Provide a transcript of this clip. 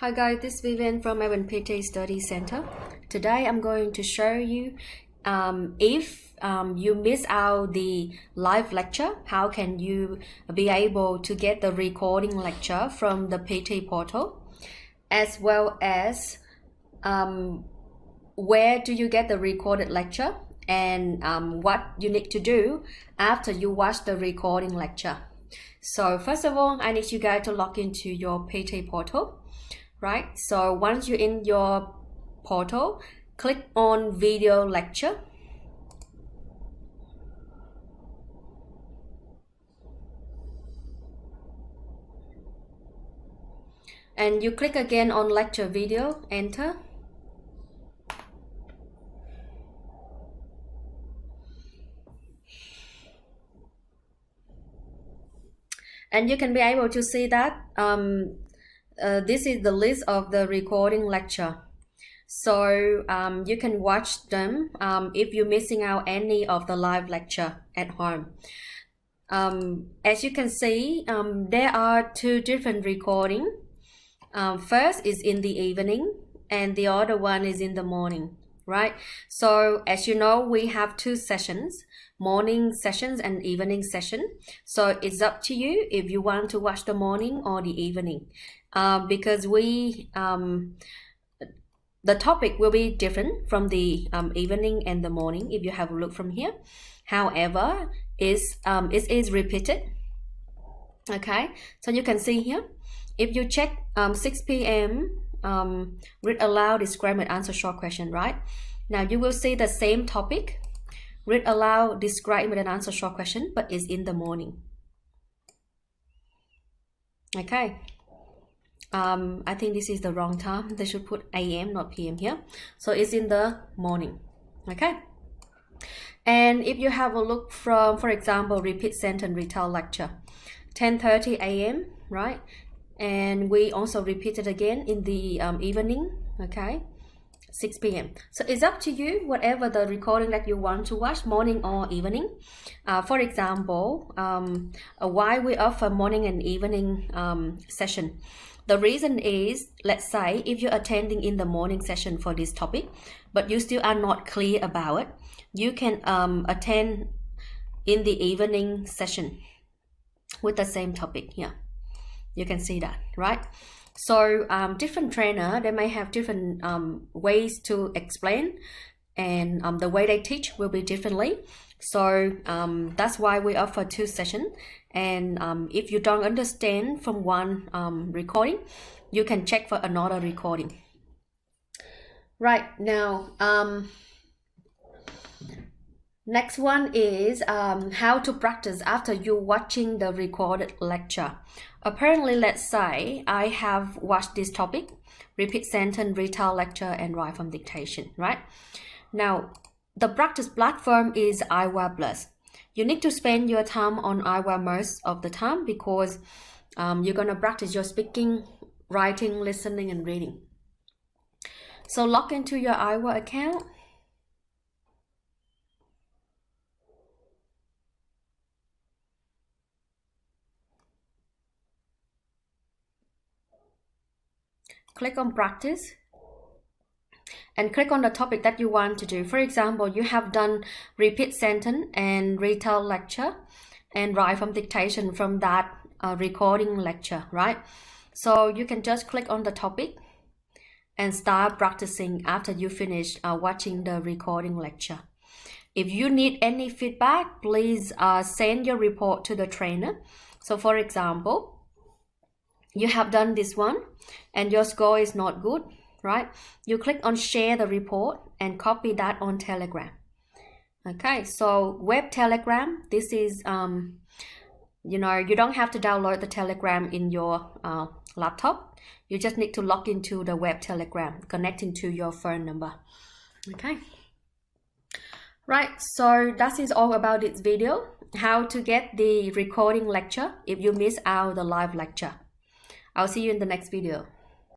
Hi guys, this is Vivian from Melbourne PTE Study Center. Today I'm going to show you if you miss out the live lecture, how can you be able to get the recording lecture from the PT portal, as well as where do you get the recorded lecture and what you need to do after you watch the recording lecture. So first of all, I need you guys to log into your PT portal. Right, so once you're in your portal, click on video lecture. And you click again on lecture video, enter. And you can be able to see that this is the list of the recording lecture. So you can watch them if you're missing out any of the live lecture at home. As you can see, there are two different recordings. First is in the evening and the other one is in the morning, right? So as you know, we have two sessions, morning sessions and evening session. So it's up to you if you want to watch the morning or the evening. Because the topic will be different from the evening and the morning if you have a look from here. However, it is repeated. Okay, so you can see here, if you check 6 p.m. Read aloud, describe and answer short question, right? Now you will see the same topic, read aloud, describe and answer short question, but it's in the morning. Okay. I think this is the wrong time. They should put AM, not PM here. So it's in the morning. Okay. And if you have a look from, for example, repeat sentence retell lecture, 10:30 AM, right? And we also repeat it again in the evening, okay, 6 p.m. So it's up to you, whatever the recording that you want to watch, morning or evening. For example, why we offer morning and evening session. The reason is, let's say, if you're attending in the morning session for this topic, but you still are not clear about it, you can attend in the evening session with the same topic here. You can see that, right? So different trainer, they may have different ways to explain, and the way they teach will be differently. So that's why we offer two sessions. And if you don't understand from one recording, you can check for another recording. Right, now next one is how to practice after you watching the recorded lecture. Apparently, let's say I have watched this topic, repeat sentence, retell lecture, and write from dictation, right? Now, the practice platform is iWa Plus. You need to spend your time on iWa most of the time because you're going to practice your speaking, writing, listening, and reading. So log into your iWa account. Click on practice and click on the topic that you want to do. For example, you have done repeat sentence and retell lecture and write from dictation from that recording lecture, right? So you can just click on the topic and start practicing after you finish watching the recording lecture. If you need any feedback, please send your report to the trainer. So for example, you have done this one and your score is not good, right? You click on share the report and copy that on Telegram. Okay, so web Telegram, this is, you know, you don't have to download the Telegram in your laptop. You just need to log into the web Telegram, connecting to your phone number. Okay. Right, so that is all about this video, how to get the recording lecture if you miss out the live lecture. I'll see you in the next video.